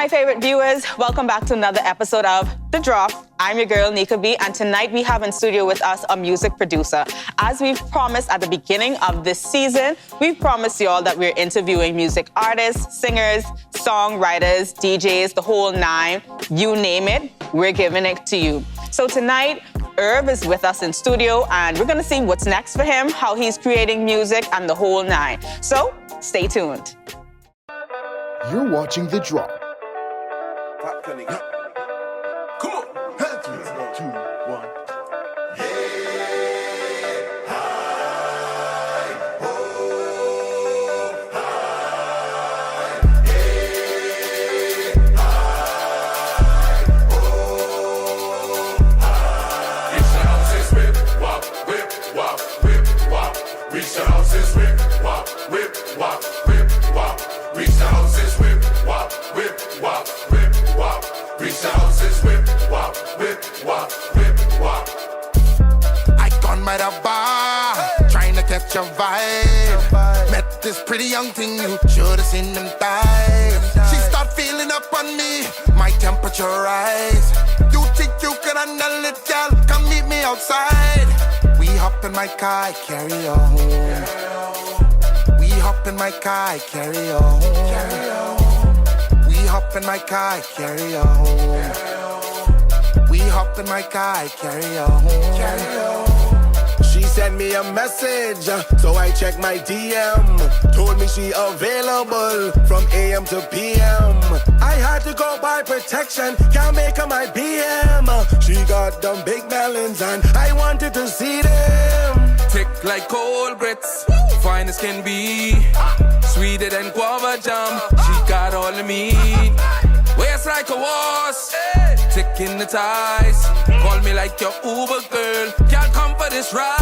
my favorite viewers. Welcome back to another episode of The Drop. I'm your girl, Nica B, and tonight we have in studio with us a music producer. As we've promised at the beginning of this season, we've promised y'all that we're interviewing music artists, singers, songwriters, DJs, the whole nine. You name it, we're giving it to you. So tonight, Irv is with us in studio, and we're gonna see what's next for him, how he's creating music, and the whole nine. So stay tuned. You're watching The Drop. Come on. 3, 2, 1. Reach the houses, whip, wop, whip, wop, whip, wop. Reach the houses, whip, wop, whip, wop, whip, wop. Reach the houses, whip, wop, whip, wop, whip, wop. I gone by the bar, trying to catch a vibe. Met this pretty young thing, you should've seen them thighs. She start feeling up on me, my temperature rise. You think you can handle it, girl? Come meet me outside. We hop in my car, I carry you home. We hop in my car, I carry you home. We hop in my car, I carry you home. We hop in my car, I carry you home. She sent me a message, so I checked my DM. Told me she available from AM to PM. I had to go buy protection, can't make her my BM. She got them big melons and I wanted to see them. Thick like cold grits, fine as can be. Sweeter than guava jam, she got all the meat. Waist like a horse, thick in the ties. Call me like your Uber girl, can't come for this ride.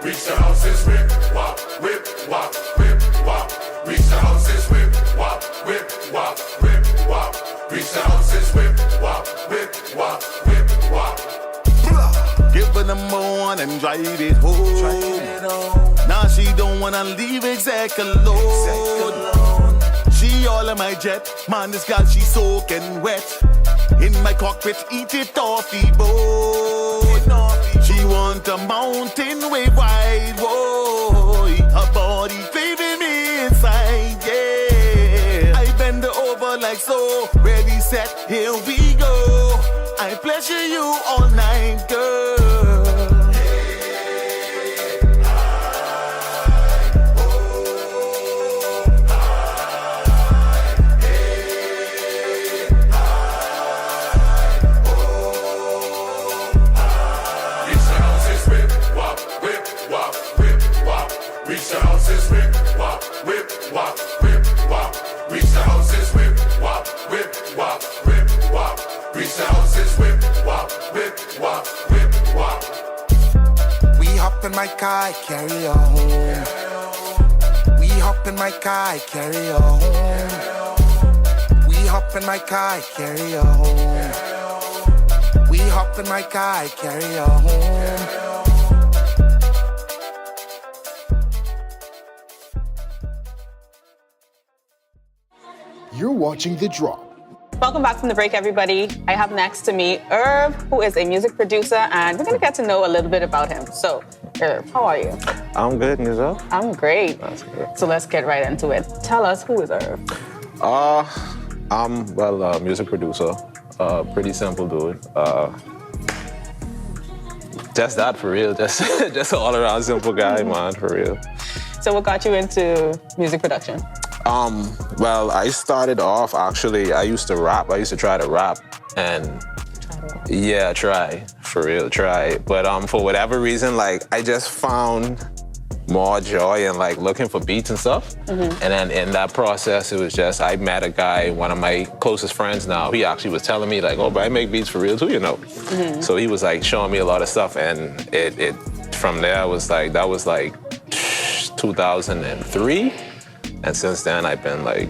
Reach the houses, whip, wop, whip, wop, whip, wop. Reach the houses, whip, wop, whip, wop, whip, wop. Reach the houses, whip, wop, whip, wop, whip, wop. Give her the moon and drive it home. Now she don't wanna leave exec alone. She all in my jet, man, this girl she soaking wet. In my cockpit, eat it off the boat. She want a mountain wave wide, whoa. Her body craving me inside, yeah. I bend her over like so. Ready, set, here we go. I pleasure you all night, girl. Reach the houses, whip, wop, whip, wop, whip, wop. Reach the houses, whip, wop, whip, wop, whip, wop. Reach the houses, whip, wop, whip, wop, whip, wop. We hop in my car, I carry you home. We hop in my car, I carry you home. We hop in my car, I carry you home. We hop in my car, I carry you home. You're watching The Drop. Welcome back from the break, everybody. I have next to me Irv, who is a music producer, and we're gonna get to know a little bit about him. So, Irv, how are you? I'm good, and yourself? I'm great. That's good. So let's get right into it. Tell us, who is Irv? I'm a music producer. Pretty simple dude. Just that for real. Just an all-around simple guy, man, for real. So what got you into music production? Well, I started off, actually, I used to rap. I used to try to rap, and yeah, try, for real, try. But for whatever reason, like, I just found more joy in, like, looking for beats and stuff. And then in that process, it was just, I met a guy, one of my closest friends now, he actually was telling me, like, oh, but I make beats for real too, you know? So he was, like, showing me a lot of stuff, and it from there was, like, that was, like, 2003. And since then, I've been like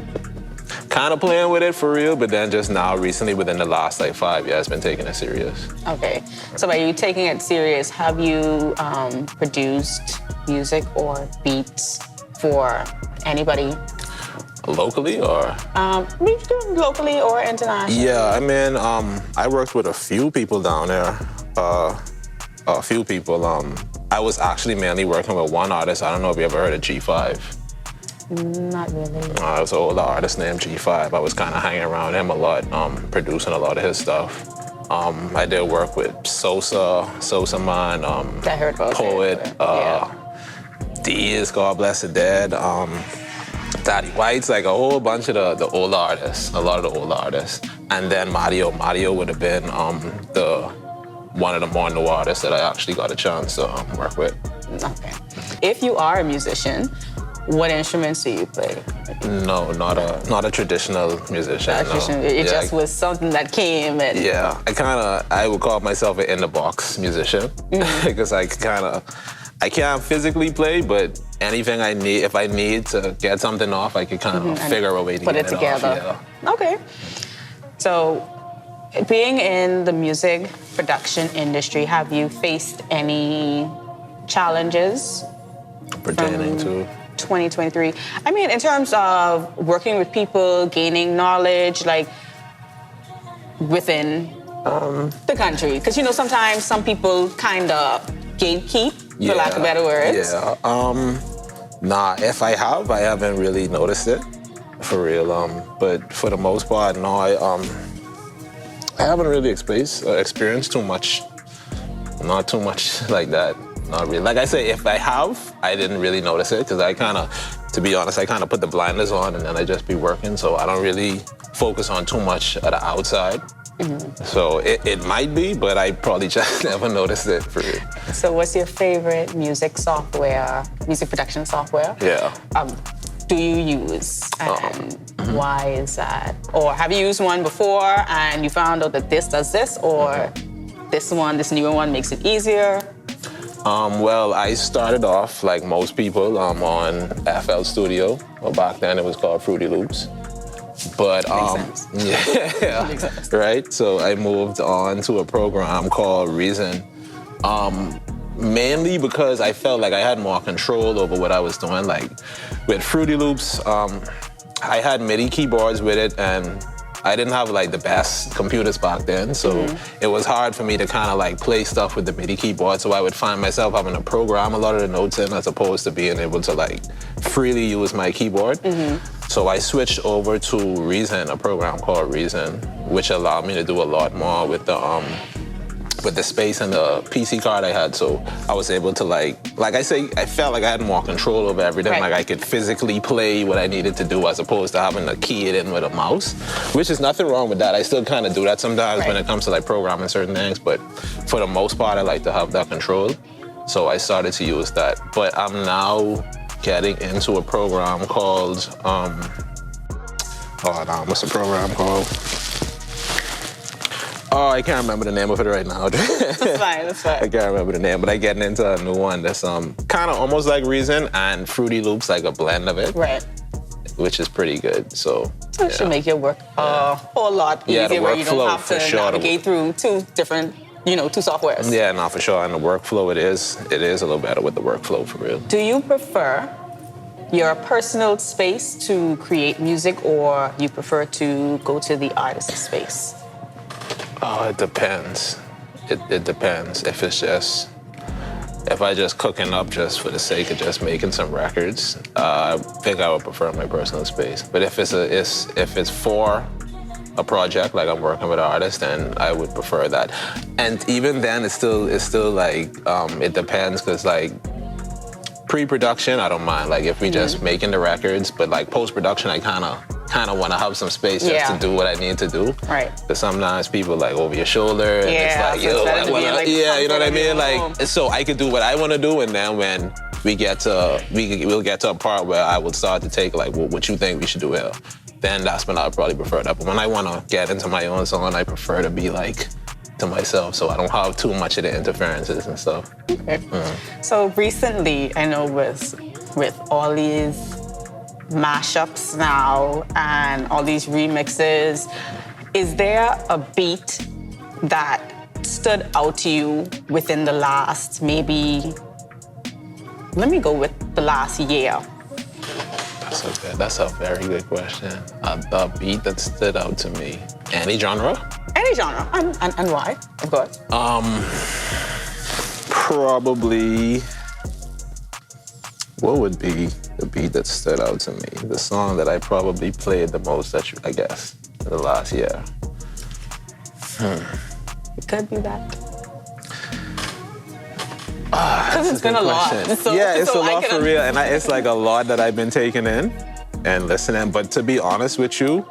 kind of playing with it for real, but then just now recently, within the last like 5 years, been taking it serious. Okay. So by you taking it serious, have you produced music or beats for anybody? Locally or? Locally or internationally? Yeah, I mean, I worked with a few people down there. A few people. I was actually mainly working with one artist. I don't know if you ever heard of G5. Not really. It was an older artist named G5. I was kind of hanging around him a lot, producing a lot of his stuff. I did work with Sosa Man, I heard about Poet, yeah. Deez, God Bless the Dead, Daddy White's, like a whole bunch of the older artists, a lot of the older artists. And then Mario would have been one of the more new artists that I actually got a chance to work with. Okay. If you are a musician, what instruments do you play? No, not a traditional musician. No. It just was something that came and... Yeah, I would call myself an in-the-box musician because I can't physically play, but anything I need, if I need to get something off, I can kind of figure a way to put get it together. Off, yeah. Okay. So, being in the music production industry, have you faced any challenges pertaining to 2023? I mean, in terms of working with people, gaining knowledge, like within the country, because sometimes some people kind of gatekeep, for lack of better words. Yeah. If I haven't really noticed it, for real. But for the most part, no. I haven't really experienced too much. Not too much like that. Not really. Like I say, if I have, I didn't really notice it because to be honest, I kind of put the blinders on and then I just be working. So I don't really focus on too much of the outside. Mm-hmm. So it might be, but I probably just never noticed it for real. So what's your favorite music production software? Yeah. Do you use and why is that? Or have you used one before and you found out that this does this, or this newer one makes it easier? Well, I started off like most people on FL Studio. Well, back then it was called Fruity Loops. But Makes sense. yeah, Makes sense. Right. So I moved on to a program called Reason. Mainly because I felt like I had more control over what I was doing. Like with Fruity Loops, I had MIDI keyboards with it, and I didn't have like the best computers back then, so it was hard for me to kind of like play stuff with the MIDI keyboard. So I would find myself having to program a lot of the notes in as opposed to being able to like freely use my keyboard. So I switched over to Reason, a program called Reason, which allowed me to do a lot more with the space and the PC card I had. So I was able to like I say, I felt like I had more control over everything. Right. Like I could physically play what I needed to do as opposed to having to key it in with a mouse, which is nothing wrong with that. I still kind of do that sometimes when it comes to like programming certain things, but for the most part, I like to have that control. So I started to use that. But I'm now getting into a program called, what's the program called? Oh, I can't remember the name of it right now. That's fine. I can't remember the name, but I'm getting into a new one that's kind of almost like Reason and Fruity Loops, like a blend of it. Right. Which is pretty good, so. It should make your work a whole lot easier, where you don't have to navigate through two different, two softwares. Yeah, no, for sure. And the workflow, it is a little better with the workflow, for real. Do you prefer your personal space to create music, or you prefer to go to the artist's space? Oh, it depends. It depends. If I just cooking up just for the sake of just making some records, I think I would prefer my personal space. But if it's for a project, like I'm working with an artist, then I would prefer that. And even then, it's still like it depends, because like pre-production, I don't mind. Like if we just making the records, but like post-production, I kind of want to have some space just to do what I need to do. Right. Because sometimes people like over your shoulder, and it's like, yo, I wanna, like, you know what I mean? Like, so I could do what I want to do, and then when we'll get to a part where I will start to take like, well, what you think we should do here, then that's when I'll probably prefer that. But when I want to get into my own song, I prefer to be like to myself, so I don't have too much of the interferences and stuff. Okay. So recently, I know with all these mashups now and all these remixes. Is there a beat that stood out to you within the last, maybe, let me go with the last year? That's a very good question. The beat that stood out to me. Any genre? Any genre, and why, of course. Probably, what would be the beat that stood out to me? The song that I probably played the most, I guess, in the last year. It could be that. Because it's been a lot. So, yeah, it's so a lot for real, and it's like a lot that I've been taking in and listening. But to be honest with you,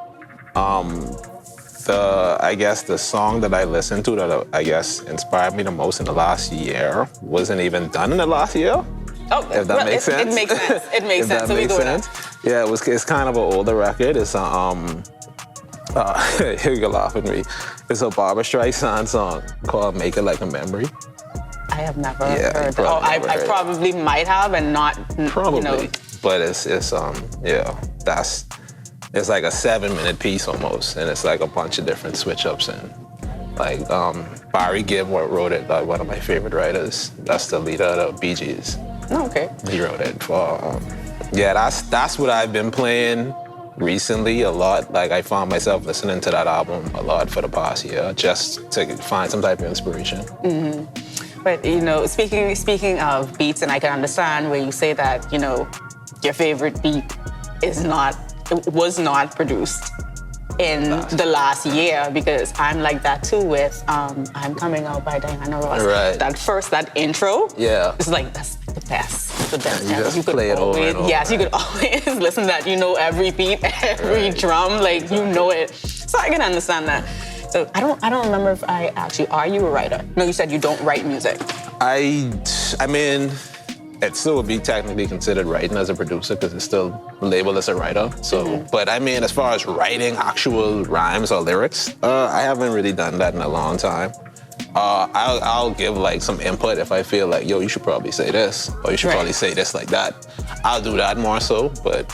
I guess the song that I listened to that I guess inspired me the most in the last year wasn't even done in the last year. Oh, if that makes sense. It makes sense. It makes sense. That So we makes go sense. Yeah, it's kind of an older record. It's a you can laugh at me. It's a Barbra Streisand song called "Make It Like a Memory." I have never heard that. Oh, I probably might have and not. Probably, you know. But it's like a 7-minute piece almost, and it's like a bunch of different switch ups and like Barry Gibb wrote it. Like one of my favorite writers. That's the leader of the Bee Gees. Oh, okay. He wrote it for. That's what I've been playing recently a lot. Like I found myself listening to that album a lot for the past year, just to find some type of inspiration. Mm-hmm. But you know, speaking of beats, and I can understand where you say that, you know, your favorite beat was not produced in the last year, because I'm like that too with I'm Coming Out by Diana Ross. Right. That intro. Yeah. It's like that's the best. The best. You just play it over and over. Yes, you could always listen to that. You know every beat, every drum, like you know it. So I can understand that. So I don't remember if I actually, are you a writer? No, you said you don't write music. I mean, it still would be technically considered writing as a producer because it's still labeled as a writer. So, But I mean, as far as writing actual rhymes or lyrics, I haven't really done that in a long time. I'll give like some input if I feel like, yo, you should probably say this, or you should probably say this like that. I'll do that more so, but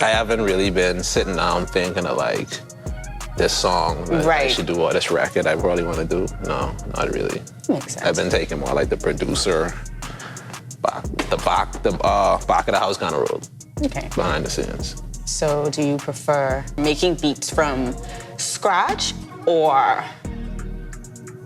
I haven't really been sitting down thinking of like, this song that I should do, or this record I probably want to do. No, not really. Makes sense. I've been taking more like the producer, back of the house kind of role. Okay. Behind the scenes. So do you prefer making beats from scratch, or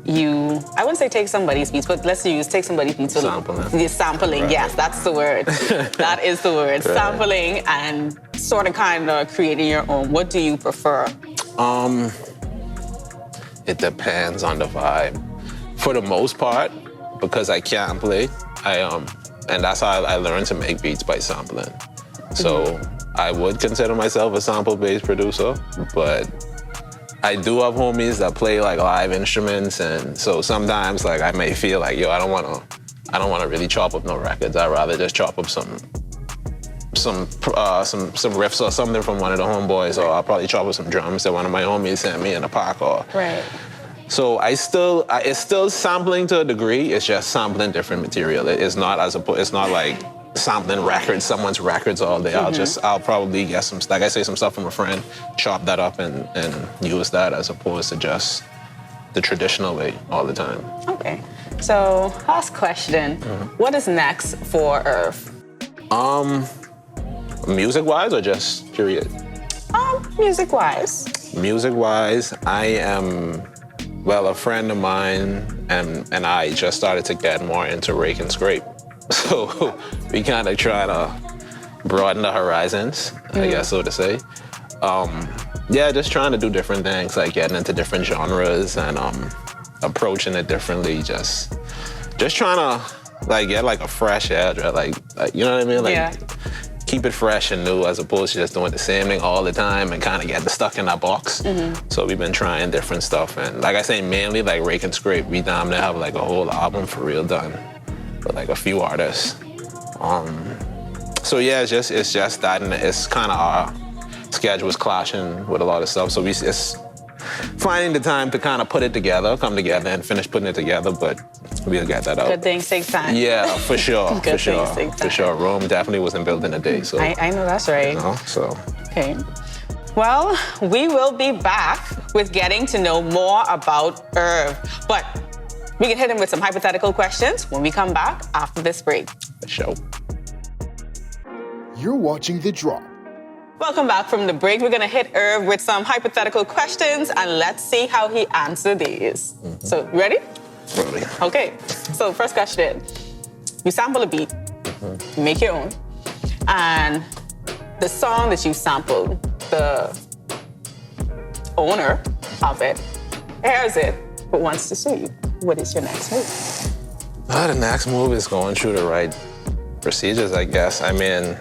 I wouldn't say take somebody's beats, but let's take somebody's beats. Sampling. Sampling, yes, that's the word. That is the word. Right. Sampling and sort of kind of creating your own. What do you prefer? It depends on the vibe. For the most part, because I can't play, and that's how I learned to make beats, by sampling. So I would consider myself a sample-based producer, but I do have homies that play like live instruments, and so sometimes like I may feel like, yo, I don't want to really chop up no records. I'd rather just chop up some riffs or something from one of the homeboys, or I'll probably chop up some drums that one of my homies sent me in the park. Right. So it's still sampling to a degree. It's just sampling different material. It's not like sampling someone's records all day. I'll probably get some, like I say, some stuff from a friend, chop that up and use that as opposed to just the traditional way all the time. Okay. So last question, what is next for Irv? Music-wise or just period? Music-wise. Music-wise, a friend of mine and I just started to get more into rake and scrape. So we kind of try to broaden the horizons, I guess so to say. Just trying to do different things, like getting into different genres and approaching it differently. Just trying to like get like a fresh edge, right? Like you know what I mean? Like keep it fresh and new as opposed to just doing the same thing all the time and kind of getting stuck in that box. So we've been trying different stuff, and like I say, mainly like rake and scrape. We damn near have like a whole album for real done with like a few artists. So yeah, it's just that, and it's kind of our schedules clashing with a lot of stuff. So finding the time to kind of put it together, come together and finish putting it together, but we'll get that out. Good things take time. Yeah, for sure, Good for sure, things take time. for sure. Rome definitely wasn't built in a day, so. I know that's right. You know, so. Okay. Well, we will be back with getting to know more about Irv, but we can hit him with some hypothetical questions when we come back after this break. For sure. You're watching The Drop. Welcome back from the break. We're going to hit Irv with some hypothetical questions, and let's see how he answers these. So, ready? Really. Okay. So, first question. You sample a beat, you make your own, and the song that you sampled, the owner of it hears it, but wants to sue you. What is your next move? The next move is going through the right procedures, I guess. I mean,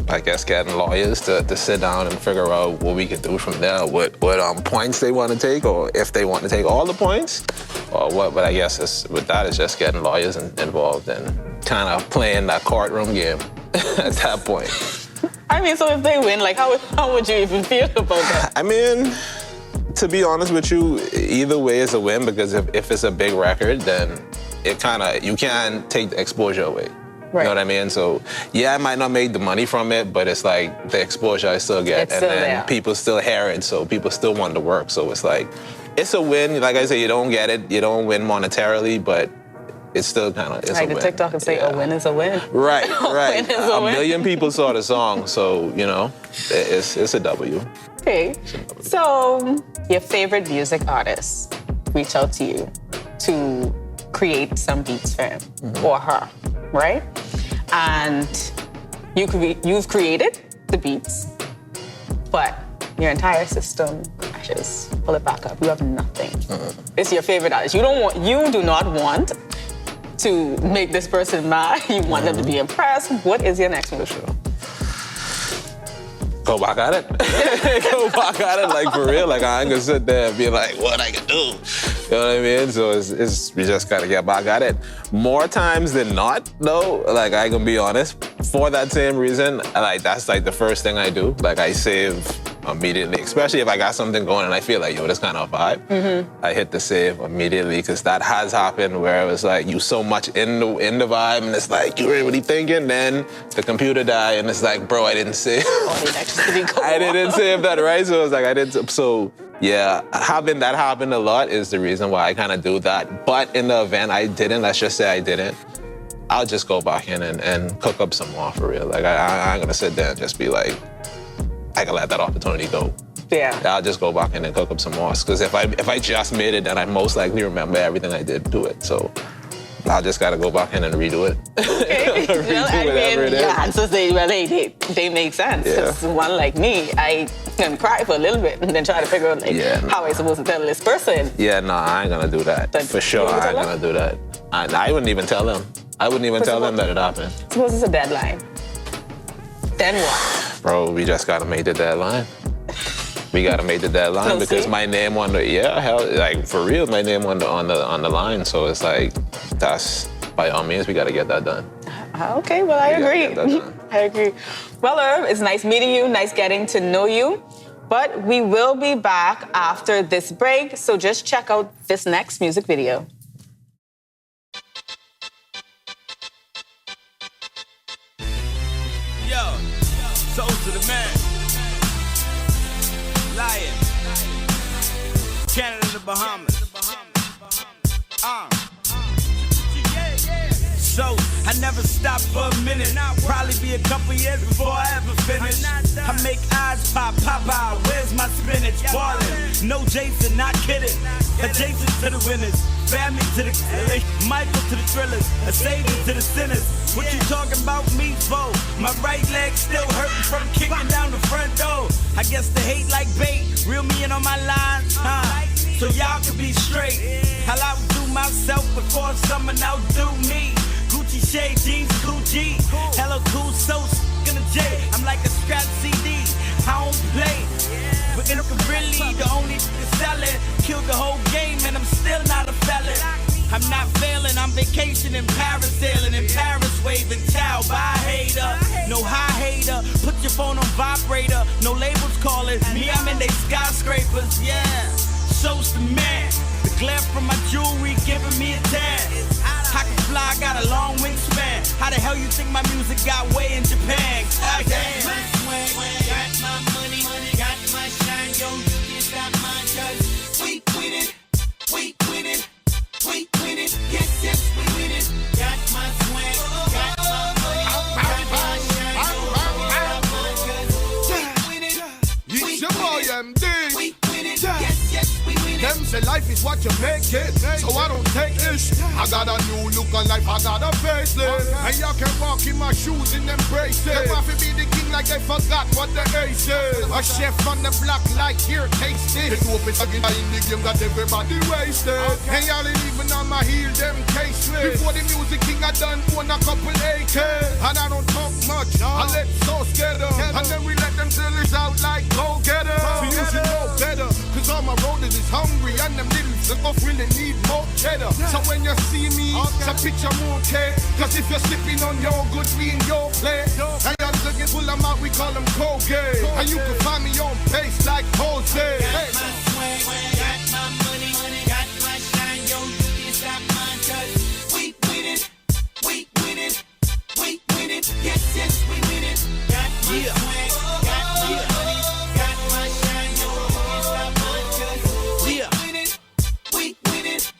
I guess getting lawyers to sit down and figure out what we can do from there, what points they want to take, or if they want to take all the points, or what. But I guess with that, it's just getting lawyers involved and kind of playing that courtroom game at that point. I mean, so if they win, like, how would you even feel about that? I mean, to be honest with you, either way is a win, because if it's a big record, then it kind of, you can't take the exposure away. Right. You know what I mean? So, yeah, I might not make the money from it, but it's like the exposure I still get. It's still there. People still hear it, so people still want to work. So it's like, it's a win. Like I said, you don't get it, you don't win monetarily, but it's still kind of, it's like a win. the TikTok and say, a win is a win. Right, right. Win is a win. Million people saw the song, so, you know, it's a W. Okay. So, your favorite music artist reach out to you to create some beats for him or her, right? And you've created the beats, but your entire system crashes. Pull it back up. You have nothing. It's your favorite artist. You do not want to make this person mad. You want them to be impressed. What is your next move? Go back at it. Go back at it, like, for real. Like, I ain't gonna sit there and be like, what I can do. You know what I mean? So it's we just gotta get back at it. More times than not, though, like, I can be honest, for that same reason, like, that's like the first thing I do. Like, I save immediately, especially if I got something going and I feel like, yo, this kind of vibe. I hit the save immediately, because that has happened where it was like, you so much in the vibe, and it's like, you ain't really thinking, then the computer died, and it's like, bro, I didn't save. I didn't save that, right? So it was like, I didn't, so yeah, having that happen a lot is the reason why I kind of do that. But in the event I didn't, let's just say I didn't, I'll just go back in and cook up some more, for real. Like, I ain't gonna sit there and just be like, I can let that opportunity go. Yeah. I'll just go back in and cook up some more. Because if I just made it, then I most likely remember everything I did to it. So I just gotta go back in and redo it. Okay. Redo whatever it is. Yeah, so they make sense. Because one like me, I can cry for a little bit and then try to figure out how I'm supposed to tell this person. Yeah, no, I ain't gonna do that. But for sure, I ain't gonna do that. I wouldn't even tell them. I wouldn't even tell them that it happened. Suppose it's a deadline. Then what? Bro, we just gotta make the deadline. We gotta make the deadline because my name on the like, for real, my name on the line. So it's like, that's, by all means, we gotta get that done. Okay, well, I agree. I agree. Well, Irv, it's nice meeting you, nice getting to know you. But we will be back after this break, so just check out this next music video. Yo, soul to the man. Lion. Canada to Bahamas. So, I never stop for a minute. Probably be a couple years before I ever finish. I make eyes pop, Popeye, where's my spinach? Ballin', no Jason, not kidding. Adjacent to the winners, family to the killers, Michael to the thrillers, a savior to the sinners. What you talking about me for? My right leg still hurting from kicking down the front door. I guess they hate like bait, reel me in on my lines, so y'all can be straight. I'll outdo myself before someone outdo me. Gucci shade jeans, Gucci. Hello cool, so gonna J. I'm like a scrap CD. I don't play. But it can really the only selling. Killed the whole game and I'm still not a felon. I'm not failing, I'm vacationing, parasailing in Paris, waving ciao, bye hater. No high hater, put your phone on vibrator. No labels calling. dollars. Me, I'm in they skyscrapers, yeah. Shows the man. The glare from my jewelry giving me a tan. I can fly, got a long wingspan. How the hell you think my music got way in Japan? God damn. Got my money, got my shine, yo, you can't stop mine, cause we win it, we win it, we win it, yes, yes, we win it. Got my swag, got my money, got my shine, yo, you can't stop mine, cause we win it, we win it, we win it, yes, yes, we win it. Them say life is what you make it, so I don't take ish. I got a new look on life, I got a facelift. And y'all can walk in my shoes in them braces. Them have to be the king like they forgot what the ace is. A chef on the block like here, taste it. The dope is again in the game, got everybody wasted. And y'all ain't even on my heel, them caseless. Before the music king, I done own a couple acres. And I don't talk much, I let so scared them. And then we let them sellers out like go-getters. So you should know better, cause all my rollers is hungry. And them little suckers really need more cheddar. So when you see me, so picture more care. Cause if you're sipping on your good, we in your plate. And y'all looking pull them out, we call them Colgate. And you can find me on pace like Jose. Got my swag, got my money, got my shine, yo, you can't stop mine, cause we win it, we win it, we win it, yes, yes, we win it. Got my swag, got my money, got my shine, yo, you can't stop mine, cause we win it, we win it,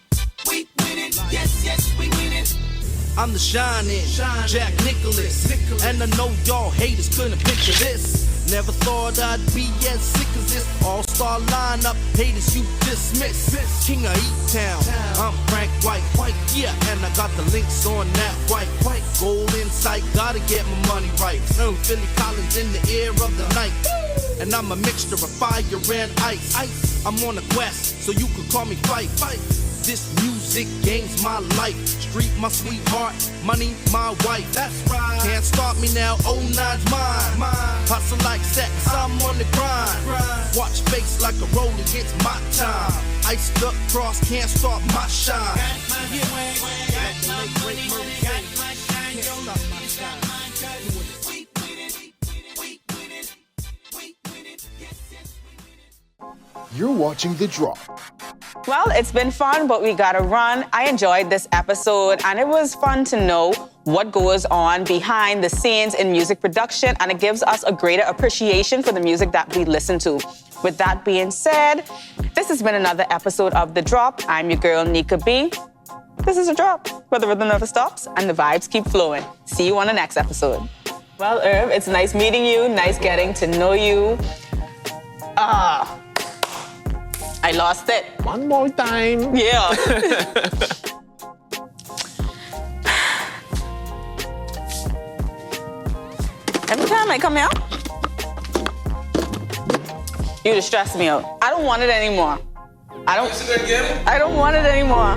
we win it, yes, yes, we win it. I'm the shining Jack Nicholas, and I know y'all haters couldn't picture this. Never thought I'd be as sick as this all-star lineup. Haters you dismiss. King of E-Town, I'm Frank White, yeah, and I got the links on that white. Gold in sight, gotta get my money right. Philly Collins in the air of the night, and I'm a mixture of fire and ice. I'm on a quest, so you could call me Fight. This music game's my life. Street my sweetheart, money my wife. That's right. Can't stop me now, 09's mine. Hustle like sex, I'm on the grind. Watch face like a roller, it's my time. Iced up cross, can't stop my shine. Got my swag, got my money, got my shine. Yo, you can't stop mine, cause we win it, we win it, we win it, yes, yes, we win it. You're watching The Drop. Well, it's been fun, but we gotta run. I enjoyed this episode, and it was fun to know what goes on behind the scenes in music production, and it gives us a greater appreciation for the music that we listen to. With that being said, this has been another episode of The Drop. I'm your girl, Nica B. This is The Drop, where the rhythm never stops and the vibes keep flowing. See you on the next episode. Well, Irv, it's nice meeting you, nice getting to know you. I lost it. One more time. Yeah. Every time I come out, you just stress me out. I don't want it anymore. I don't want it anymore.